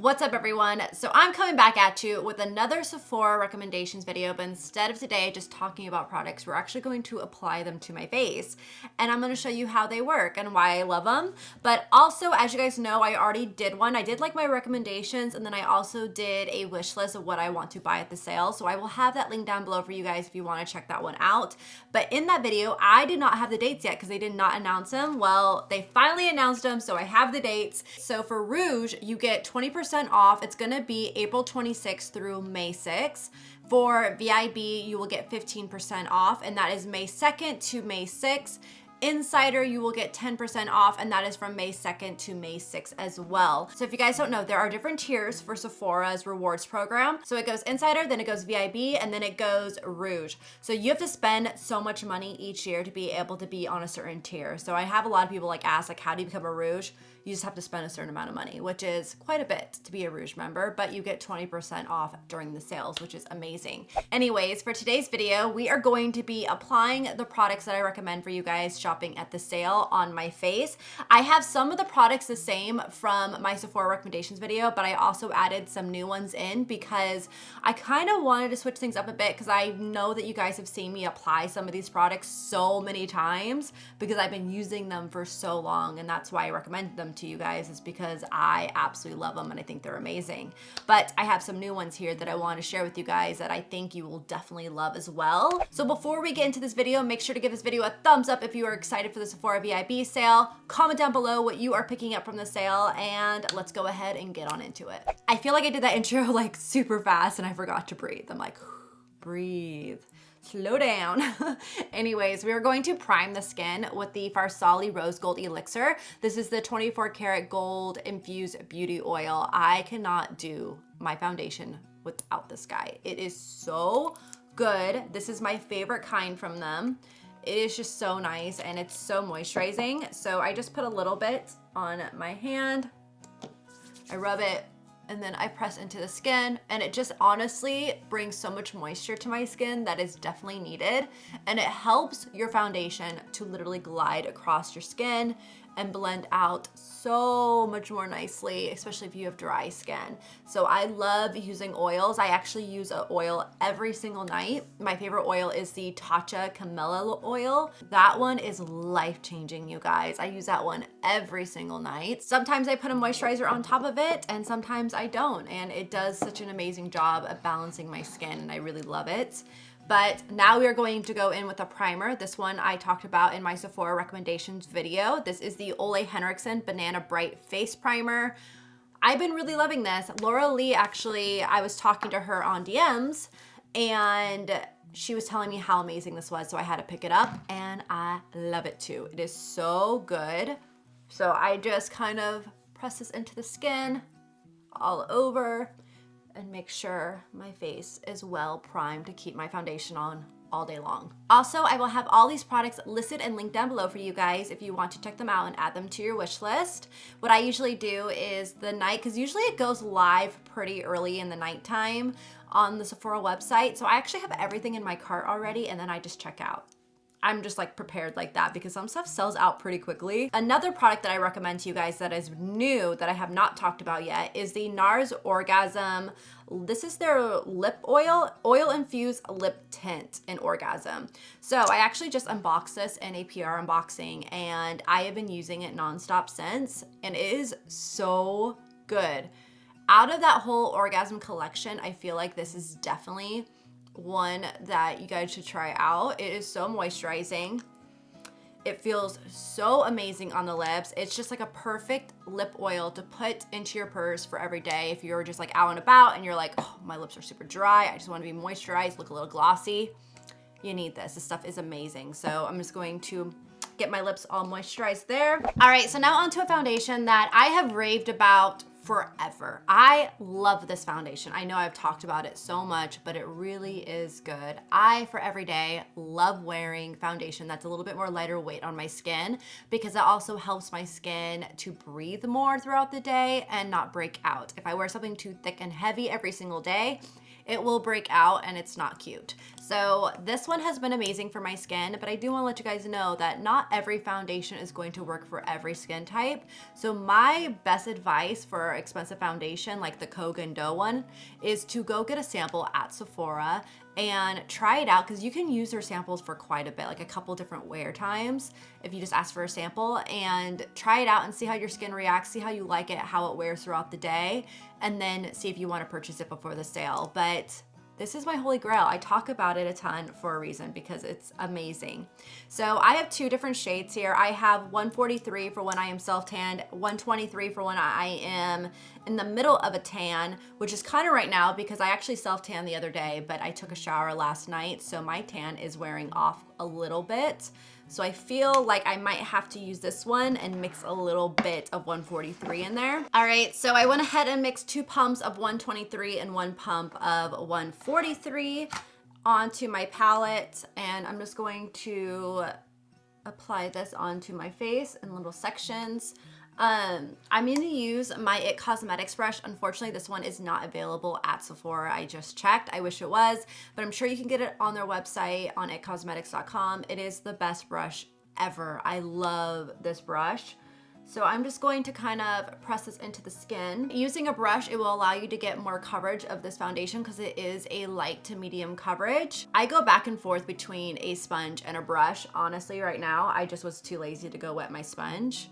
What's up everyone? So I'm coming back at you with another Sephora recommendations video, but instead of today just talking about products, we're actually going to apply them to my face. And I'm going to show you how they work and why I love them. But also, as you guys know, I already did one. I did like my recommendations, and then I also did a wish list of what I want to buy at the sale. So I will have that link down below for you guys if you want to check that one out. But in that video, I did not have the dates yet because they did not announce them. Well, they finally announced them, so I have the dates. So for Rouge, you get 20% off. It's gonna be April 26th through May 6th. For VIB, you will get 15% off, and that is May 2nd to May 6th. Insider, you will get 10% off, and that is from May 2nd to May 6th as well. So if you guys don't know, there are different tiers for Sephora's rewards program. So it goes Insider, then it goes VIB, and then it goes Rouge. So you have to spend so much money each year to be able to be on a certain tier. So I have a lot of people ask, how do you become a Rouge? You just have to spend a certain amount of money, which is quite a bit to be a Rouge member, but you get 20% off during the sales, which is amazing. Anyways, for today's video, we are going to be applying the products that I recommend for you guys shopping at the sale on my face. I have some of the products the same from my Sephora recommendations video, but I also added some new ones in because I kind of wanted to switch things up a bit because I know that you guys have seen me apply some of these products so many times because I've been using them for so long, and that's why I recommend them to you guys, is because I absolutely love them and I think they're amazing. But I have some new ones here that I want to share with you guys that I think you will definitely love as well. So before we get into this video, make sure to give this video a thumbs up if you are excited for the Sephora VIB sale. Comment down below what you are picking up from the sale, and let's go ahead and get on into it. I feel like I did that intro super fast and I forgot to breathe. I'm like, breathe. Slow down. Anyways, we are going to prime the skin with the Farsali Rose Gold Elixir. This is the 24 karat gold infused beauty oil. I cannot do my foundation without this guy. It is so good. This is my favorite kind from them. It is just so nice and it's so moisturizing. So I just put a little bit on my hand. I rub it, and then I press into the skin, and it just honestly brings so much moisture to my skin that is definitely needed, and it helps your foundation to literally glide across your skin and blend out so much more nicely, especially if you have dry skin. So I love using oils. I actually use an oil every single night. My favorite oil is the Tatcha Camellia oil. That one is life-changing, you guys. I use that one every single night. Sometimes I put a moisturizer on top of it, and sometimes I don't, and it does such an amazing job at balancing my skin, and I really love it. But now we are going to go in with a primer. This one I talked about in my Sephora recommendations video. This is the Ole Henriksen Banana Bright Face Primer. I've been really loving this. Laura Lee, actually, I was talking to her on DMs, and she was telling me how amazing this was, so I had to pick it up, and I love it too. It is so good. So I just kind of press this into the skin all over, and make sure my face is well primed to keep my foundation on all day long. Also, I will have all these products listed and linked down below for you guys if you want to check them out and add them to your wish list. What I usually do is the night, because usually it goes live pretty early in the nighttime on the Sephora website. So I actually have everything in my cart already, and then I just check out. I'm just prepared like that because some stuff sells out pretty quickly. Another product that I recommend to you guys that is new that I have not talked about yet is the NARS Orgasm. This is their lip oil infused lip tint in Orgasm. So I actually just unboxed this in a PR unboxing, and I have been using it nonstop since, and it is so good. Out of that whole Orgasm collection, I feel like this is definitely one that you guys should try out. It is so moisturizing. It feels so amazing on the lips. It's just a perfect lip oil to put into your purse for every day. If you're just out and about and you're oh, my lips are super dry, I just want to be moisturized, look a little glossy, you need this. This stuff is amazing. So I'm just going to get my lips all moisturized there. All right, so now onto a foundation that I have raved about forever. I love this foundation. I know I've talked about it so much, but it really is good. I, for every day, love wearing foundation that's a little bit more lighter weight on my skin because it also helps my skin to breathe more throughout the day and not break out. If I wear something too thick and heavy every single day, it will break out and it's not cute. So this one has been amazing for my skin, but I do want to let you guys know that not every foundation is going to work for every skin type. So my best advice for expensive foundation, like the Kogan Dough one, is to go get a sample at Sephora and try it out, because you can use their samples for quite a bit, like a couple different wear times if you just ask for a sample, and try it out and see how your skin reacts, see how you like it, how it wears throughout the day, and then see if you want to purchase it before the sale. But this is my holy grail. I talk about it a ton for a reason, because it's amazing. So I have two different shades here. I have 143 for when I am self-tanned, 123 for when I am in the middle of a tan, which is kind of right now because I actually self-tanned the other day, but I took a shower last night, so my tan is wearing off a little bit. So I feel like I might have to use this one and mix a little bit of 143 in there. All right, so I went ahead and mixed 2 pumps of 123 and 1 pump of 143 onto my palette, and I'm just going to apply this onto my face in little sections. I'm going to use my IT Cosmetics brush. Unfortunately, this one is not available at Sephora. I just checked. I wish it was, but I'm sure you can get it on their website on itcosmetics.com. It is the best brush ever. I love this brush. So I'm just going to kind of press this into the skin. Using a brush, it will allow you to get more coverage of this foundation because it is a light to medium coverage. I go back and forth between a sponge and a brush. Honestly, right now, I just was too lazy to go wet my sponge.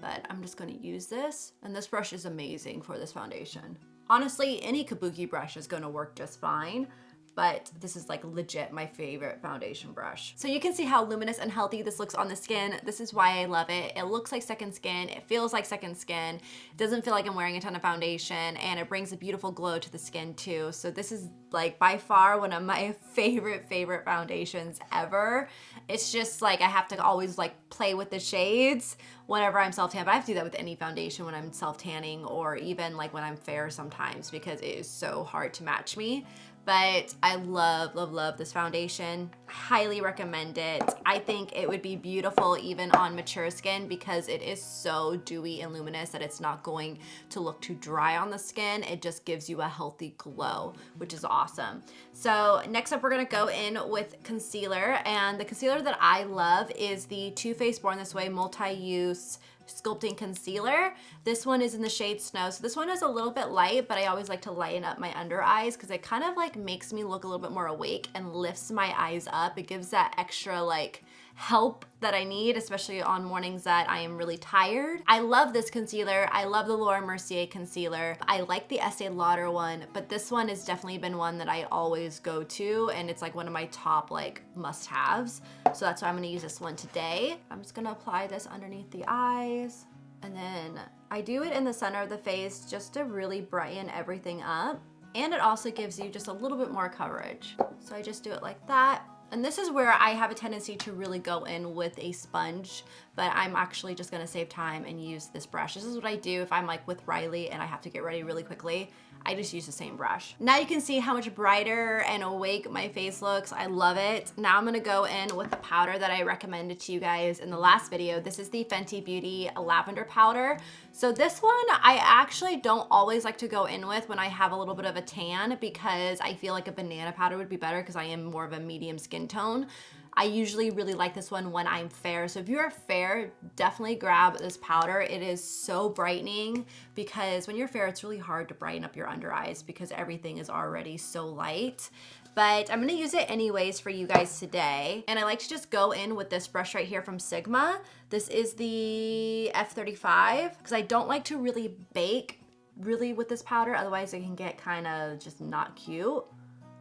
But I'm just gonna use this, and this brush is amazing for this foundation. Honestly, any kabuki brush is gonna work just fine, but this is like legit my favorite foundation brush. So you can see how luminous and healthy this looks on the skin. This is why I love it. It looks like second skin. It feels like second skin. It doesn't feel like I'm wearing a ton of foundation, and it brings a beautiful glow to the skin too. So this is like by far one of my favorite foundations ever. It's just like I have to always like play with the shades whenever I'm self-tan, but I have to do that with any foundation when I'm self-tanning, or even like when I'm fair sometimes, because it is so hard to match me. But I love this foundation. Highly recommend it. I think it would be beautiful even on mature skin because it is so dewy and luminous that it's not going to look too dry on the skin. It just gives you a healthy glow, which is awesome. So next up, we're gonna go in with concealer, and the concealer that I love is the Too Faced Born This Way Multi-Use Sculpting Concealer. This one is in the shade Snow. So this one is a little bit light, but I always like to lighten up my under eyes because it kind of like makes me look a little bit more awake and lifts my eyes up. It gives that extra like help that I need, especially on mornings that I am really tired. I love this concealer. I love the Laura Mercier concealer. I like the Estee Lauder one, but this one has definitely been one that I always go to, and it's like one of my top like must-haves. So that's why I'm gonna use this one today. I'm just gonna apply this underneath the eyes, and then I do it in the center of the face just to really brighten everything up. And it also gives you just a little bit more coverage. So I just do it like that. And this is where I have a tendency to really go in with a sponge, but I'm actually just gonna save time and use this brush. This is what I do if I'm like with Riley and I have to get ready really quickly. I just use the same brush. Now you can see how much brighter and awake my face looks. I love it. Now I'm gonna go in with the powder that I recommended to you guys in the last video. This is the Fenty Beauty Lavender Powder. So this one I actually don't always like to go in with when I have a little bit of a tan, because I feel like a banana powder would be better because I am more of a medium skin tone. I usually really like this one when I'm fair. So if you're fair, definitely grab this powder. It is so brightening, because when you're fair, it's really hard to brighten up your under eyes because everything is already so light. But I'm gonna use it anyways for you guys today. And I like to just go in with this brush right here from Sigma. This is the F35, because I don't like to really bake really with this powder. Otherwise it can get kind of just not cute.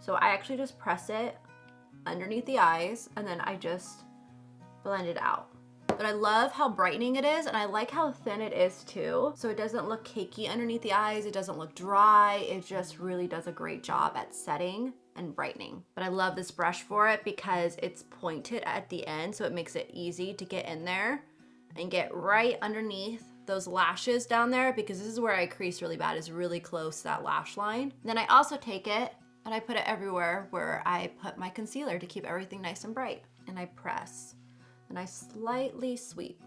So I actually just press it underneath the eyes, and then I just blend it out. But I love how brightening it is, and I like how thin it is too. So it doesn't look cakey underneath the eyes, it doesn't look dry, it just really does a great job at setting and brightening. But I love this brush for it because it's pointed at the end, so it makes it easy to get in there and get right underneath those lashes down there, because this is where I crease really bad, is really close to that lash line. Then I also take it and I put it everywhere where I put my concealer to keep everything nice and bright. And I press, and I slightly sweep.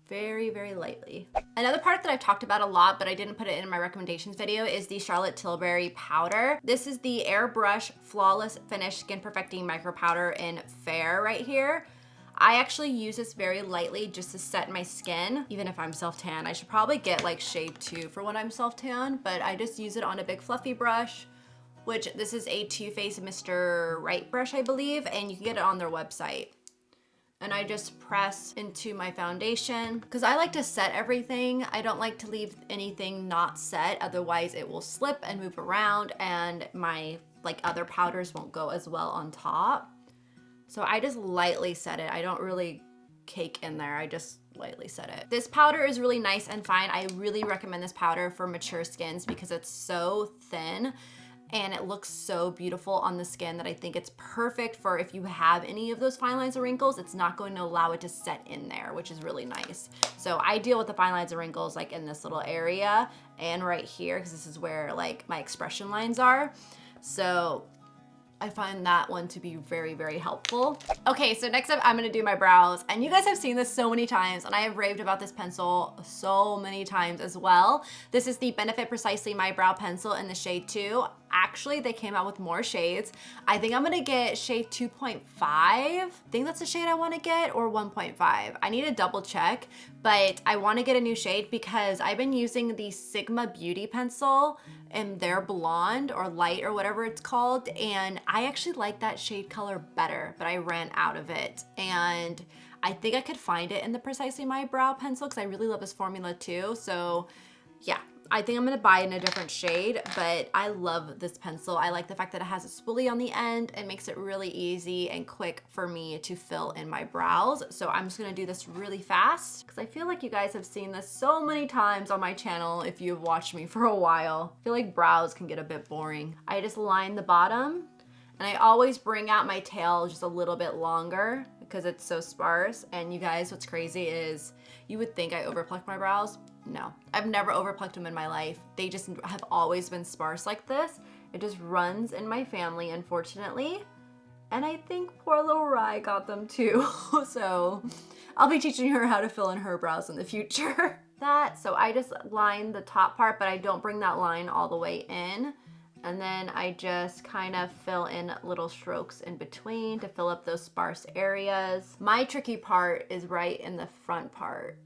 very, very lightly. Another product that I've talked about a lot, but I didn't put it in my recommendations video, is the Charlotte Tilbury powder. This is the Airbrush Flawless Finish Skin Perfecting Micro Powder in Fair right here. I actually use this very lightly just to set my skin, even if I'm self-tan. I should probably get like shade 2 for when I'm self-tan, but I just use it on a big fluffy brush, which this is a Too Faced Mr. Right brush, I believe, and you can get it on their website. And I just press into my foundation because I like to set everything. I don't like to leave anything not set, otherwise it will slip and move around and my like other powders won't go as well on top. So I just lightly set it. I don't really cake in there, I just lightly set it. This powder is really nice and fine. I really recommend this powder for mature skins because it's so thin and it looks so beautiful on the skin that I think it's perfect for if you have any of those fine lines or wrinkles. It's not going to allow it to set in there, which is really nice. So I deal with the fine lines and wrinkles like in this little area and right here because this is where like my expression lines are. So I find that one to be very, very helpful. Okay, so next up I'm gonna do my brows. And you guys have seen this so many times and I have raved about this pencil so many times as well. This is the Benefit Precisely My Brow Pencil in the shade 2. Actually, they came out with more shades. I think I'm gonna get shade 2.5. I think that's the shade I wanna get, or 1.5. I need to double check, but I wanna get a new shade because I've been using the Sigma Beauty pencil and their blonde or light or whatever it's called, and I actually like that shade color better, but I ran out of it. And I think I could find it in the Precisely My Brow pencil because I really love this formula too. So yeah, I think I'm gonna buy in a different shade, but I love this pencil. I like the fact that it has a spoolie on the end. It makes it really easy and quick for me to fill in my brows. So I'm just gonna do this really fast because I feel like you guys have seen this so many times on my channel if you've watched me for a while. I feel like brows can get a bit boring. I just line the bottom and I always bring out my tail just a little bit longer because it's so sparse. And you guys, what's crazy is you would think I overpluck my brows. No, I've never overplucked them in my life. They just have always been sparse like this. It just runs in my family, unfortunately. And I think poor little Rye got them too. So I'll be teaching her how to fill in her brows in the future. So I just line the top part, but I don't bring that line all the way in. And then I just kind of fill in little strokes in between to fill up those sparse areas. My tricky part is right in the front part.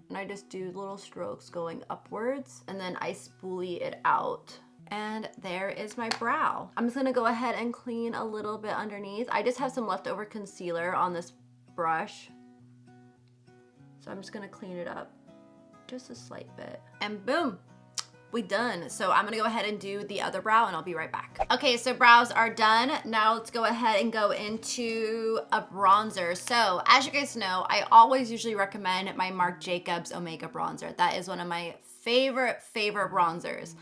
And I just do little strokes going upwards and then I spoolie it out. And there is my brow. I'm just gonna go ahead and clean a little bit underneath. I just have some leftover concealer on this brush. So I'm just gonna clean it up just a slight bit. And boom, we done. So I'm gonna go ahead and do the other brow and I'll be right back. Okay, so brows are done. Now let's go ahead and go into a bronzer. So as you guys know, I always usually recommend my Marc Jacobs Omega bronzer. That is one of my favorite bronzers.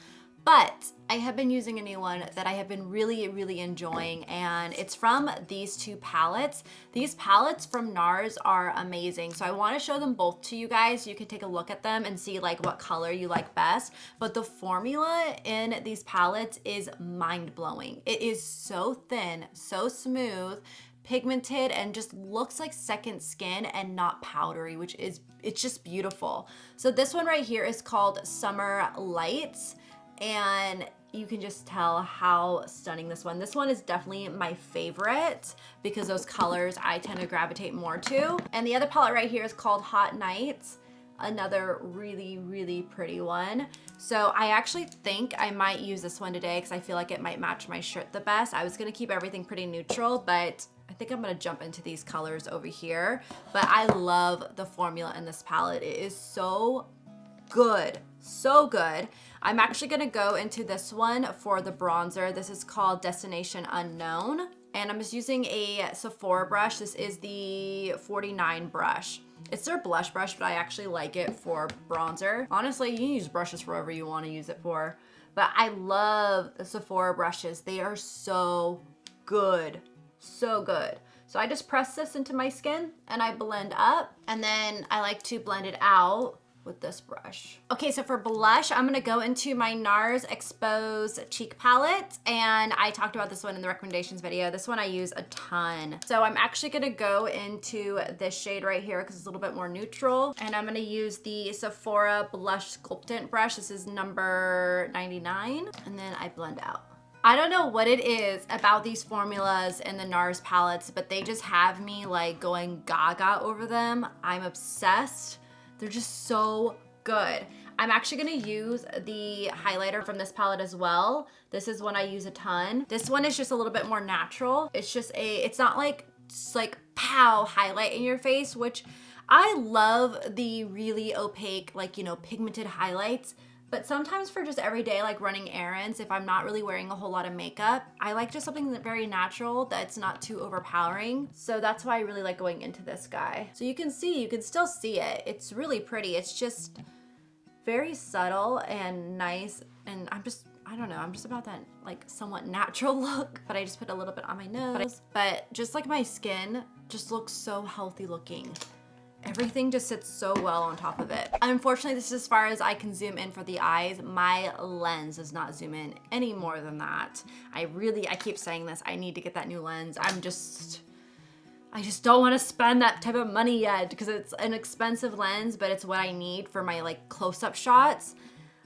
But I have been using a new one that I have been really enjoying, and it's from these two palettes. These palettes from NARS are amazing. So I want to show them both to you guys. You can take a look at them and see like what color you like best. But the formula in these palettes is mind-blowing. It is so thin, so smooth, pigmented, and just looks like second skin and not powdery, it's just beautiful. So this one right here is called Summer Lights. And you can just tell how stunning this one is definitely my favorite because those colors I tend to gravitate more to. And the other palette right here is called Hot Nights, another really pretty one. So I actually think I might use this one today because I feel like it might match my shirt the best. I was gonna keep everything pretty neutral, but I think I'm gonna jump into these colors over here. But I love the formula in this palette. It is so good, so good. I'm actually gonna go into this one for the bronzer. This is called Destination Unknown. And I'm just using a Sephora brush. This is the 49 brush. It's their blush brush, but I actually like it for bronzer. Honestly, you can use brushes for whatever you wanna use it for. But I love the Sephora brushes. They are so good, so good. So I just press this into my skin and I blend up, and then I like to blend it out with this brush. Okay, so for blush, I'm gonna go into my NARS Expose Cheek Palette, and I talked about this one in the recommendations video. This one I use a ton. So I'm actually gonna go into this shade right here because it's a little bit more neutral, and I'm gonna use the Sephora Blush Sculptant brush. This is number 99, and then I blend out. I don't know what it is about these formulas and the NARS palettes, but they just have me like going gaga over them. I'm obsessed. They're just so good. I'm actually gonna use the highlighter from this palette as well. This is one I use a ton. This one is just a little bit more natural. It's just it's not like, pow, highlight in your face, which I love the really opaque, like, you know, pigmented highlights. But sometimes for just everyday, like running errands, if I'm not really wearing a whole lot of makeup, I like just something that's very natural, that's not too overpowering. So that's why I really like going into this guy. So you can still see it. It's really pretty. It's just very subtle and nice. And I don't know, I'm just about that like somewhat natural look, but I just put a little bit on my nose. But just like my skin just looks so healthy looking. Everything just sits so well on top of it. Unfortunately, this is as far as I can zoom in for the eyes. My lens does not zoom in any more than that. I keep saying this, I need to get that new lens. I just don't want to spend that type of money yet because it's an expensive lens, but it's what I need for my like close-up shots.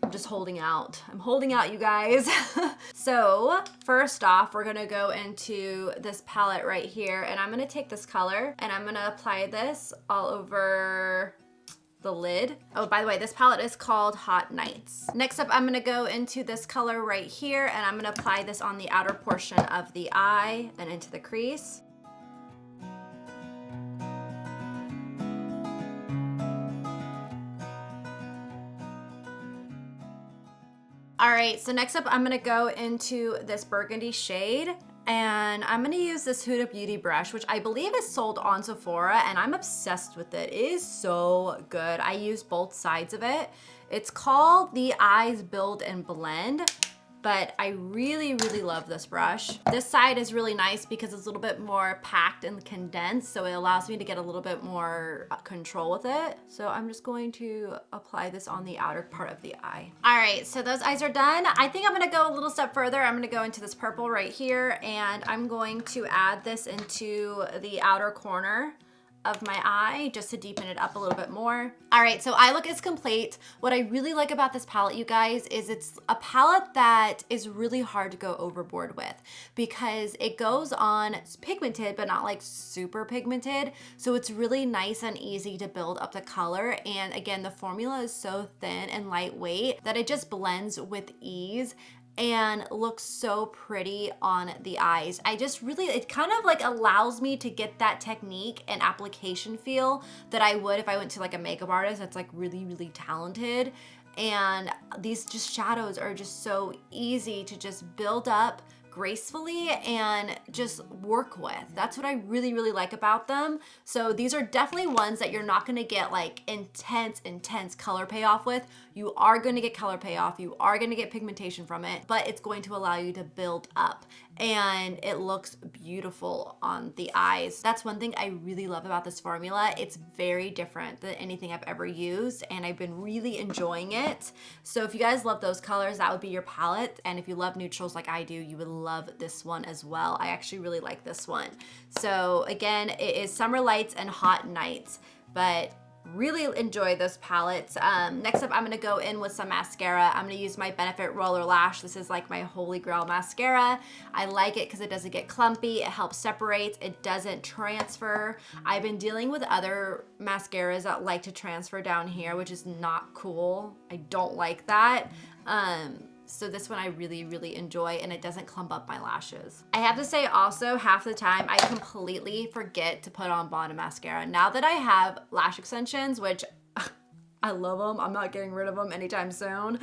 I'm just holding out. I'm holding out, you guys. So first off, we're gonna go into this palette right here, and I'm gonna take this color and I'm gonna apply this all over the lid. Oh, by the way, this palette is called Hot Nights. Next up, I'm gonna go into this color right here, and I'm gonna apply this on the outer portion of the eye and into the crease. All right, so next up, I'm gonna go into this burgundy shade, and I'm gonna use this Huda Beauty brush, which I believe is sold on Sephora, and I'm obsessed with it. It is so good. I use both sides of it. It's called the Eyes Build and Blend, but I really, really love this brush. This side is really nice because it's a little bit more packed and condensed, so it allows me to get a little bit more control with it. So I'm just going to apply this on the outer part of the eye. All right, so those eyes are done. I think I'm gonna go a little step further. I'm gonna go into this purple right here, and I'm going to add this into the outer corner of my eye just to deepen it up a little bit more. All right, so eye look is complete. What I really like about this palette, you guys, is it's a palette that is really hard to go overboard with because it goes on, it's pigmented, but not like super pigmented. So it's really nice and easy to build up the color. And again, the formula is so thin and lightweight that it just blends with ease and looks so pretty on the eyes. It kind of like allows me to get that technique and application feel that I would if I went to like a makeup artist that's like really, really talented. And these just shadows are just so easy to just build up gracefully and just work with. That's what I really, really like about them. So these are definitely ones that you're not gonna get like intense color payoff with. You are gonna get color payoff, you are gonna get pigmentation from it, but it's going to allow you to build up and it looks beautiful on the eyes. That's one thing I really love about this formula. It's very different than anything I've ever used and I've been really enjoying it. So if you guys love those colors, that would be your palette. And if you love neutrals like I do, you would love this one as well. I actually really like this one. So again, it is Summer Lights and Hot Nights, but really enjoy those palettes. Next up, I'm gonna go in with some mascara. I'm gonna use my Benefit Roller Lash. This is like my holy grail mascara. I like it because it doesn't get clumpy, it helps separate, it doesn't transfer. I've been dealing with other mascaras that like to transfer down here, which is not cool. I don't like that. So this one I really, really enjoy and it doesn't clump up my lashes. I have to say also, half the time I completely forget to put on bottom mascara. Now that I have lash extensions, which I love them, I'm not getting rid of them anytime soon.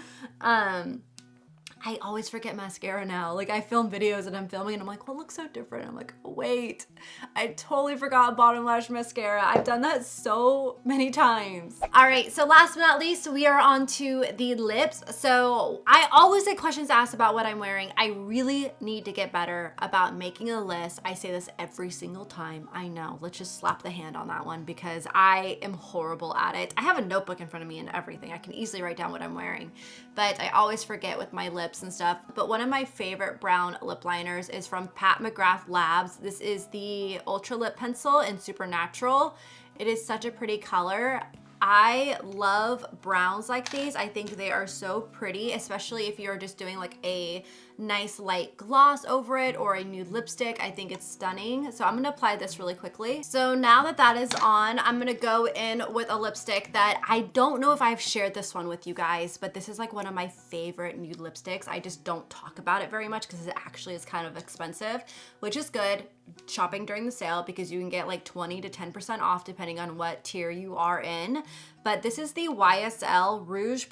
I always forget mascara now. Like I film videos and I'm filming and I'm like, well, it looks so different. I'm like, oh, wait, I totally forgot bottom lash mascara. I've done that so many times. All right, so last but not least, we are on to the lips. So I always get questions asked about what I'm wearing. I really need to get better about making a list. I say this every single time. I know, let's just slap the hand on that one because I am horrible at it. I have a notebook in front of me and everything. I can easily write down what I'm wearing, but I always forget with my lips and stuff. But one of my favorite brown lip liners is from Pat McGrath Labs. This is the Ultra Lip Pencil in Supernatural. It is such a pretty color. I love browns like these. I think they are so pretty, especially if you're just doing like a nice light gloss over it or a nude lipstick. I think it's stunning. So I'm gonna apply this really quickly. So now that that is on, I'm gonna go in with a lipstick that I don't know if I've shared this one with you guys, but this is like one of my favorite nude lipsticks. I just don't talk about it very much because it actually is kind of expensive, which is good shopping during the sale because you can get like 20 to 10% off depending on what tier you are in. But this is the YSL Rouge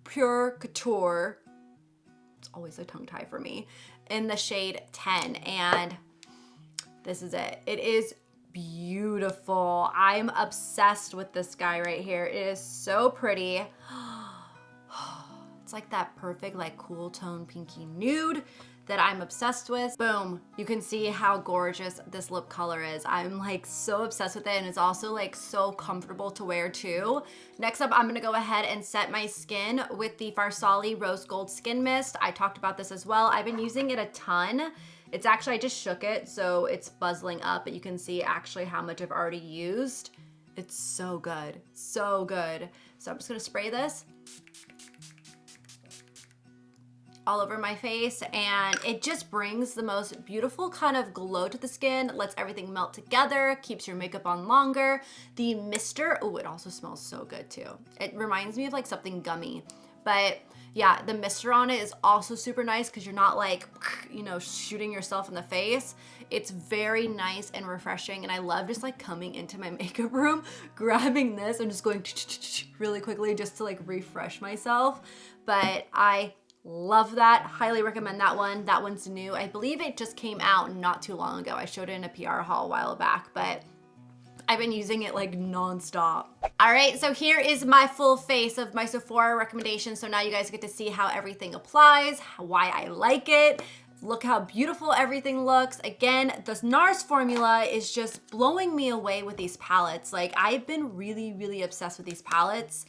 Pure Couture. It's always a tongue tie for me, in the shade 10, and this is it. It is beautiful. I'm obsessed with this guy right here. It is so pretty. It's like that perfect like cool tone pinky nude that I'm obsessed with. Boom, you can see how gorgeous this lip color is. I'm like so obsessed with it, and it's also like so comfortable to wear too. Next up, I'm gonna go ahead and set my skin with the Farsali Rose Gold Skin Mist. I talked about this as well. I've been using it a ton. It's actually, I just shook it, so it's buzzing up, but you can see actually how much I've already used. It's so good, so good. So I'm just gonna spray this all over my face, and it just brings the most beautiful kind of glow to the skin, lets everything melt together, keeps your makeup on longer. The mister, oh, it also smells so good too. It reminds me of like something gummy, but yeah, the mister on it is also super nice because you're not like, you know, shooting yourself in the face. It's very nice and refreshing, and I love just like coming into my makeup room, grabbing this and just going really quickly just to like refresh myself. But I love that. Highly recommend that one. That one's new. I believe it just came out not too long ago. I showed it in a PR haul a while back, but I've been using it like nonstop. All right, so here is my full face of my Sephora recommendations. So now you guys get to see how everything applies, why I like it. Look how beautiful everything looks. Again, the NARS formula is just blowing me away with these palettes. Like I've been really, really obsessed with these palettes.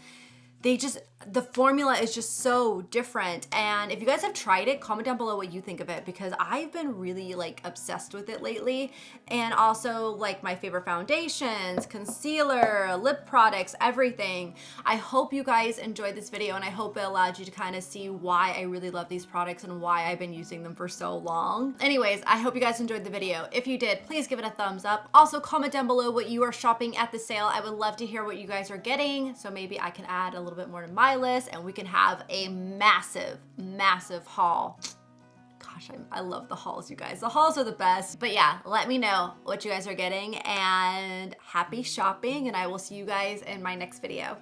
The formula is just so different. And if you guys have tried it, comment down below what you think of it, because I've been really like obsessed with it lately. And also like my favorite foundations, concealer, lip products, everything. I hope you guys enjoyed this video, and I hope it allowed you to kind of see why I really love these products and why I've been using them for so long. Anyways, I hope you guys enjoyed the video. If you did, please give it a thumbs up. Also comment down below what you are shopping at the sale. I would love to hear what you guys are getting, so maybe I can add a little bit more to my list and we can have a massive, massive haul. Gosh, I love the hauls, you guys. The hauls are the best. But yeah, let me know what you guys are getting, and happy shopping, and I will see you guys in my next video.